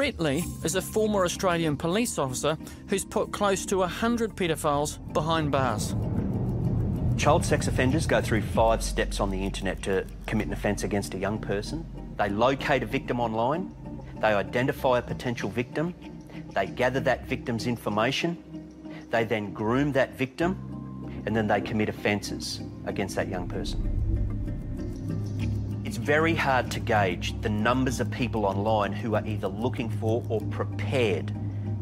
Brett Lee is a former Australian police officer who's put close to 100 paedophiles behind bars. Child sex offenders go through 5 steps on the internet to commit an offence against a young person. They locate a victim online, they identify a potential victim, they gather that victim's information, they then groom that victim, and then they commit offences against that young person. It's very hard to gauge the numbers of people online who are either looking for or prepared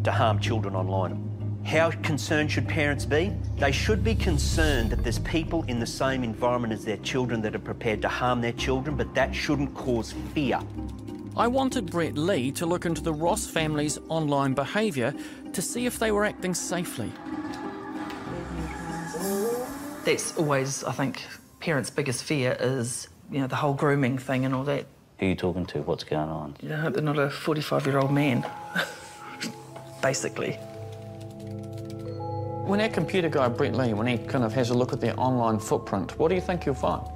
to harm children online. How concerned should parents be? They should be concerned that there's people in the same environment as their children that are prepared to harm their children, but that shouldn't cause fear. I wanted Brett Lee to look into the Ross family's online behaviour to see if they were acting safely. That's always, I think, parents' biggest fear is, you know, the whole grooming thing and all that. Who are you talking to? What's going on? You know, I hope they're not a 45-year-old man, basically. When our computer guy, Brett Lee, when he kind of has a look at their online footprint, what do you think you'll find?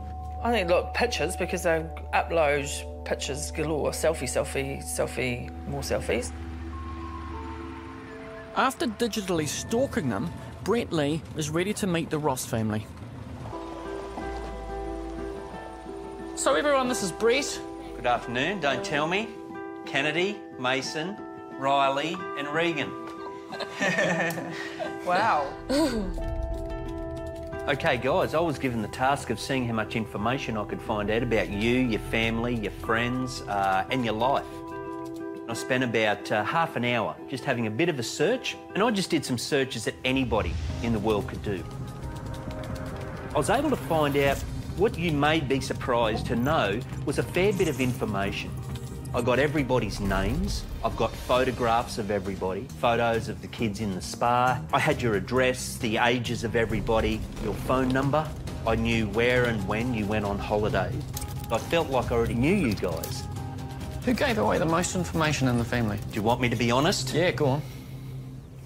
I think, look, pictures, because they upload pictures galore. Selfie, more selfies. After digitally stalking them, Brett Lee is ready to meet the Ross family. So everyone, this is Brett. Good afternoon, don't tell me. Kennedy, Mason, Riley and Regan. Wow. OK, guys, I was given the task of seeing how much information I could find out about you, your family, your friends and your life. I spent about half an hour just having a bit of a search, and I just did some searches that anybody in the world could do. I was able to find out what you may be surprised to know was a fair bit of information. I got everybody's names, I've got photographs of everybody, photos of the kids in the spa. I had your address, the ages of everybody, your phone number. I knew where and when you went on holiday. I felt like I already knew you guys. Who gave away the most information in the family? Do you want me to be honest? Yeah, go on.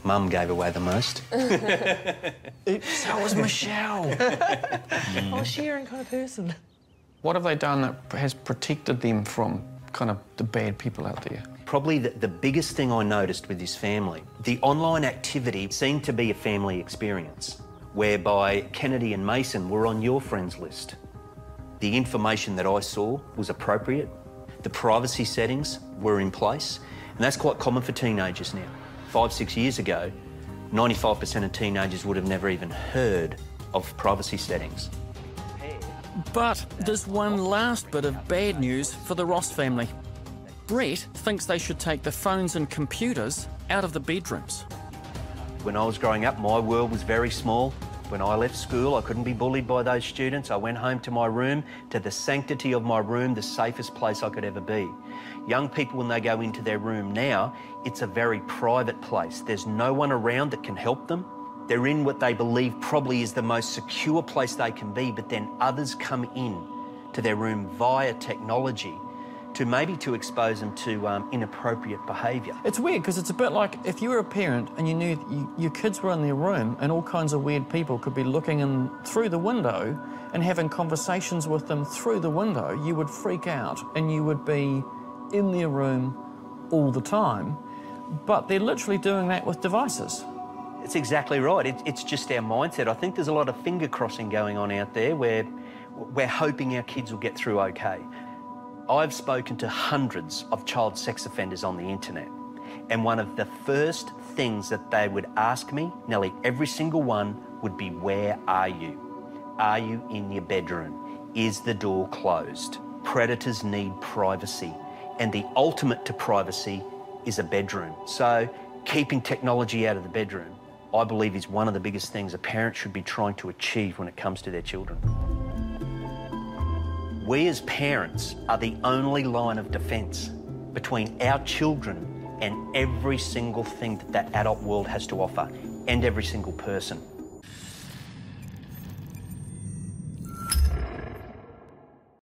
Mum gave away the most. Oops, so was Michelle. Oh, sharing kind of person. What have they done that has protected them from kind of the bad people out there? Probably the biggest thing I noticed with this family, the online activity seemed to be a family experience, whereby Kennedy and Mason were on your friends list. The information that I saw was appropriate. The privacy settings were in place, and that's quite common for teenagers now. 5, 6 years ago, 95% of teenagers would have never even heard of privacy settings. But there's one last bit of bad news for the Ross family. Brett thinks they should take the phones and computers out of the bedrooms. When I was growing up, my world was very small. When I left school, I couldn't be bullied by those students. I went home to my room, to the sanctity of my room, the safest place I could ever be. Young people, when they go into their room now, it's a very private place. There's no one around that can help them. They're in what they believe probably is the most secure place they can be, but then others come in to their room via technology to expose them to inappropriate behaviour. It's weird because it's a bit like if you were a parent and you knew your kids were in their room and all kinds of weird people could be looking in through the window and having conversations with them through the window, you would freak out and you would be in their room all the time. But they're literally doing that with devices. It's exactly right. It's just our mindset. I think there's a lot of finger crossing going on out there where we're hoping our kids will get through okay. I've spoken to hundreds of child sex offenders on the internet, and one of the first things that they would ask me, nearly every single one, would be, where are you? Are you in your bedroom? Is the door closed? Predators need privacy, and the ultimate to privacy is a bedroom. So keeping technology out of the bedroom, I believe, is one of the biggest things a parent should be trying to achieve when it comes to their children. We as parents are the only line of defence between our children and every single thing that adult world has to offer, and every single person.